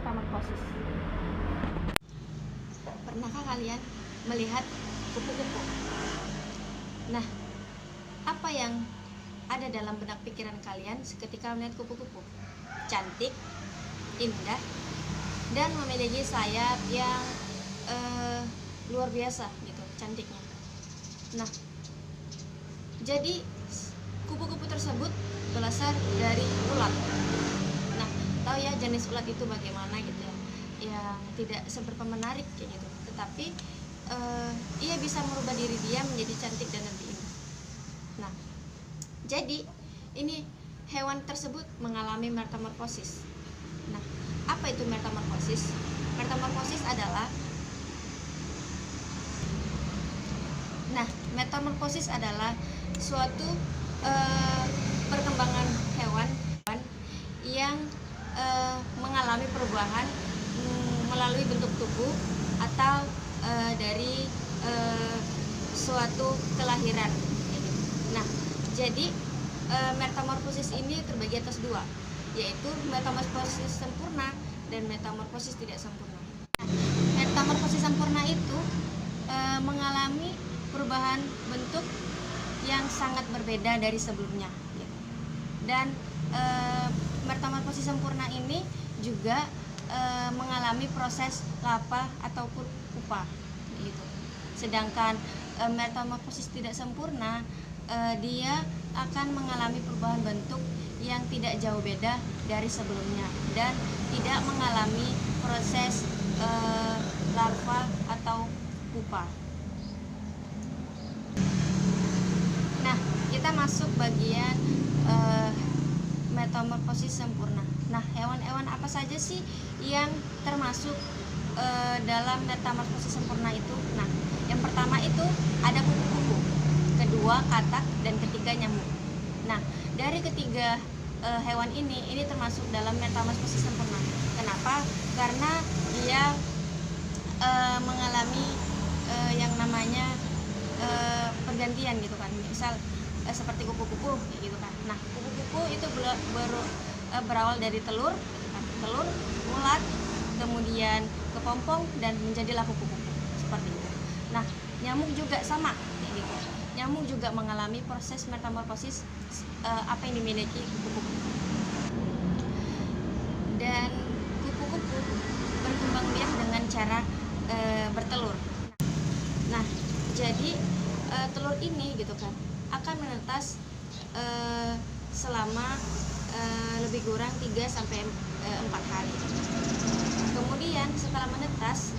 metamorfosis. Pernahkah kalian melihat kupu-kupu? Nah, apa yang ada dalam benak pikiran kalian seketika melihat kupu-kupu? Cantik, indah, dan memiliki sayap yang luar biasa gitu, cantiknya. Nah, jadi kupu-kupu tersebut berasal dari ulat. Nah, tahu ya jenis ulat itu bagaimana gitu ya, yang tidak seberapa menarik kayak gitu, tetapi ia bisa merubah diri dia menjadi cantik dan lebih indah. Nah, jadi ini hewan tersebut mengalami metamorfosis. Nah, apa itu metamorfosis? Metamorfosis adalah suatu perkembangan hewan yang mengalami perubahan melalui bentuk tubuh atau dari suatu kelahiran. Nah, jadi metamorfosis ini terbagi atas dua, yaitu metamorfosis sempurna dan metamorfosis tidak sempurna. Metamorfosis sempurna itu mengalami perubahan bentuk yang sangat berbeda dari sebelumnya, dan metamorfosis sempurna ini juga mengalami proses lapa ataupun pupa, gitu. Sedangkan metamorfosis tidak sempurna dia akan mengalami perubahan bentuk yang tidak jauh beda dari sebelumnya dan tidak mengalami proses larva atau pupa. Nah, kita masuk bagian metamorfosis sempurna. Nah, hewan-hewan apa saja sih yang termasuk dalam metamorfosis sempurna itu? Nah, yang pertama itu ada kupu-kupu, kedua katak, dan ketiga nyamuk. Nah, dari ketiga hewan ini termasuk dalam metamorfosis sempurna. Kenapa? Karena dia mengalami yang namanya pergantian gitu kan. Misal seperti kupu-kupu gitu kan. Nah, kupu-kupu itu berawal dari telur gitu kan. Telur, ulat, kemudian kepompong dan menjadilah kupu-kupu seperti itu. Nah, nyamuk juga sama kayak gitu. Nyamuk juga mengalami proses metamorfosis apa yang dimiliki kupu-kupu. Dan kupu-kupu berkembang biak dengan cara bertelur. Nah, jadi telur ini gitu kan akan menetas selama lebih kurang 3-4 hari. Kemudian setelah menetas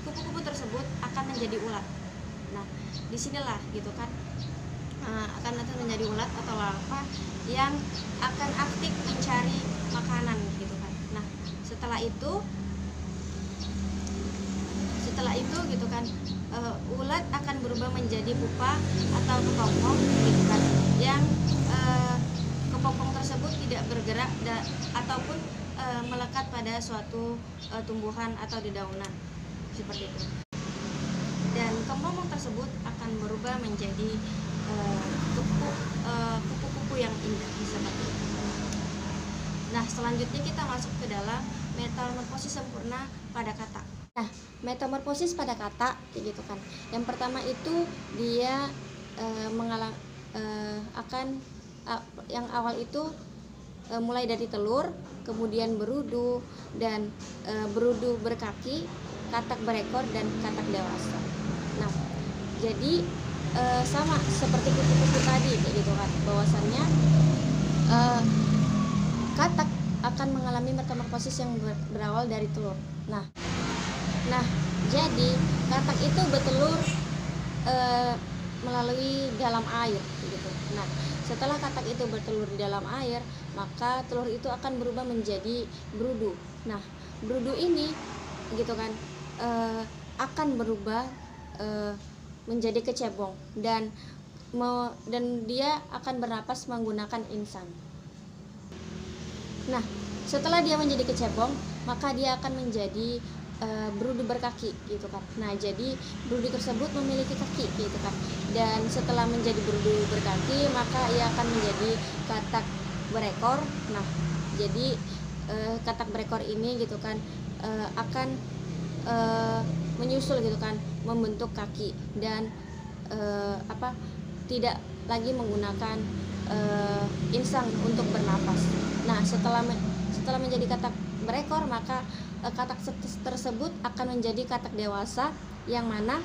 kupu-kupu tersebut akan menjadi ulat. Nah, disinilah gitu kan akan nanti menjadi ulat atau larva yang akan aktif mencari makanan gitu kan. Nah, setelah itu gitu kan ulat akan berubah menjadi pupa atau kepompong gitu kan, yang kepompong tersebut tidak bergerak ataupun melekat pada suatu tumbuhan atau dedaunan seperti itu. Dan kepompong tersebut akan berubah menjadi kupu-kupu yang indah seperti itu. Nah, selanjutnya kita masuk ke dalam metamorfosis sempurna pada katak. Nah, metamorfosis pada katak gitu kan. Yang pertama itu dia yang awal itu mulai dari telur, kemudian berudu, dan berudu berkaki, katak berekor, dan katak dewasa. Nah, jadi sama seperti kupu-kupu tadi kayak gitu kan, bahwasannya katak akan mengalami metamorfosis yang berawal dari telur. Nah, jadi katak itu bertelur melalui dalam air gitu. Nah, setelah katak itu bertelur di dalam air, maka telur itu akan berubah menjadi berudu. Nah, berudu ini gitu kan akan berubah menjadi kecebong dan dia akan bernapas menggunakan insang. Nah, setelah dia menjadi kecebong, maka dia akan menjadi berudu berkaki gitu kan. Nah, jadi berudu tersebut memiliki kaki gitu kan. Dan setelah menjadi berudu berkaki, maka ia akan menjadi katak berekor. Nah, jadi katak berekor ini gitu kan akan menyusul gitu kan, membentuk kaki dan tidak lagi menggunakan insang untuk bernapas. Nah, setelah menjadi katak berekor, maka katak tersebut akan menjadi katak dewasa, yang mana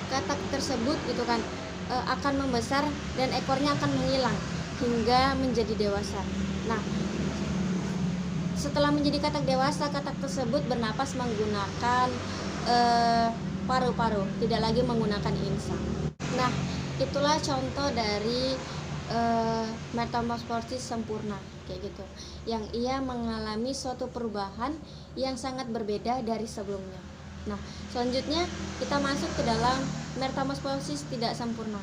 katak tersebut gitu kan akan membesar dan ekornya akan menghilang hingga menjadi dewasa. Nah, setelah menjadi katak dewasa, katak tersebut bernapas menggunakan paru-paru, tidak lagi menggunakan insang. Nah, itulah contoh dari metamorfosis sempurna kayak gitu, yang ia mengalami suatu perubahan yang sangat berbeda dari sebelumnya. Nah, selanjutnya kita masuk ke dalam metamorfosis tidak sempurna.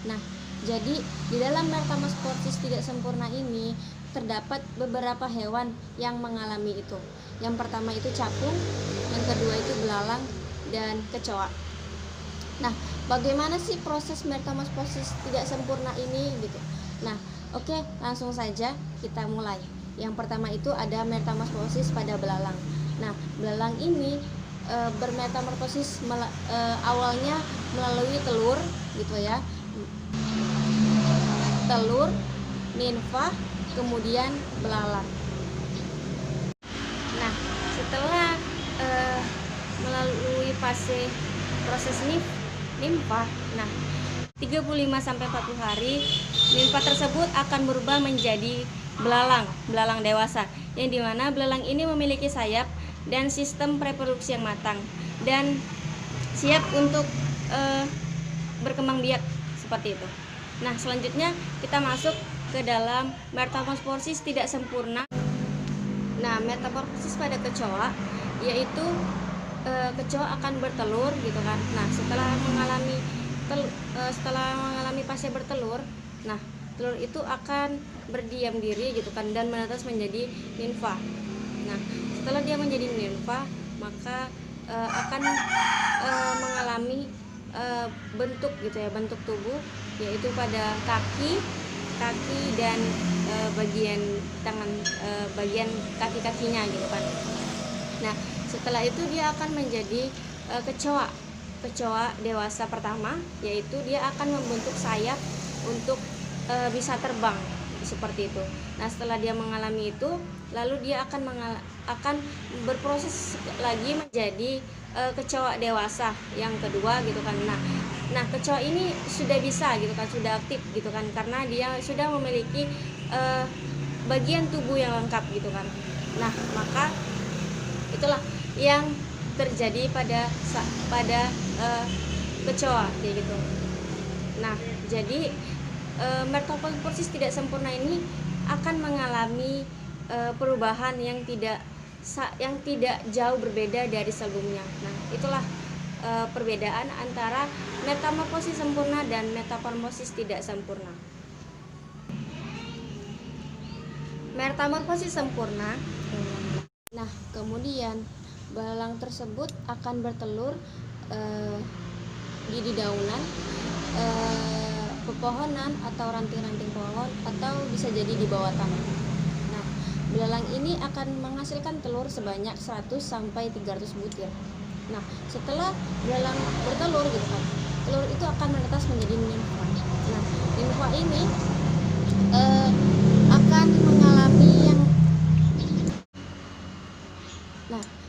Nah, jadi di dalam metamorfosis tidak sempurna ini terdapat beberapa hewan yang mengalami itu. Yang pertama itu capung, yang kedua itu belalang, dan kecoa. Nah, bagaimana sih proses metamorfosis tidak sempurna ini gitu? Nah, oke, langsung saja kita mulai. Yang pertama itu ada metamorfosis pada belalang. Nah, belalang ini bermetamorfosis awalnya melalui telur gitu ya. Telur, nimfa, kemudian belalang. Nah, setelah melalui proses nimfa, nah 35-40 hari nimfa tersebut akan berubah menjadi belalang dewasa, yang dimana belalang ini memiliki sayap dan sistem reproduksi yang matang dan siap untuk berkembang biak seperti itu. Nah, selanjutnya kita masuk ke dalam metamorfosis tidak sempurna. Nah, metamorfosis pada kecoa yaitu kecoa akan bertelur gitu kan. Nah, setelah mengalami fase bertelur, nah telur itu akan berdiam diri gitu kan dan menetas menjadi nimfa. Nah, setelah dia menjadi nimfa, maka akan mengalami bentuk gitu ya, bentuk tubuh yaitu pada kaki dan bagian tangan, bagian kaki-kakinya gitu kan. Nah, setelah itu dia akan menjadi kecoa dewasa pertama, yaitu dia akan membentuk sayap untuk bisa terbang seperti itu. Nah, setelah dia mengalami itu, lalu dia akan berproses lagi menjadi kecoa dewasa yang kedua gitu kan. Nah, kecoa ini sudah bisa gitu kan, sudah aktif gitu kan, karena dia sudah memiliki bagian tubuh yang lengkap gitu kan. Nah, maka itulah yang terjadi pada kecoa kayak gitu. Nah, jadi metamorfosis tidak sempurna ini akan mengalami perubahan yang tidak jauh berbeda dari sebelumnya. Nah, itulah perbedaan antara metamorfosis sempurna dan metamorfosis tidak sempurna. Metamorfosis sempurna. Nah, kemudian belalang tersebut akan bertelur di dedaunan, pepohonan atau ranting-ranting pohon, atau bisa jadi di bawah tanah. Nah, belalang ini akan menghasilkan telur sebanyak 100-300 butir. Nah, setelah belalang bertelur gitu kan, telur itu akan menetas menjadi nimfa. Nah, nimfa ini akan mengalami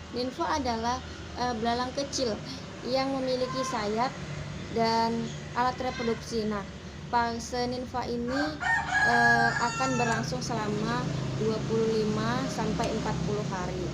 nimfa adalah belalang kecil yang memiliki sayap dan alat reproduksi. Nah, fase nimfa ini akan berlangsung selama 25-40 hari.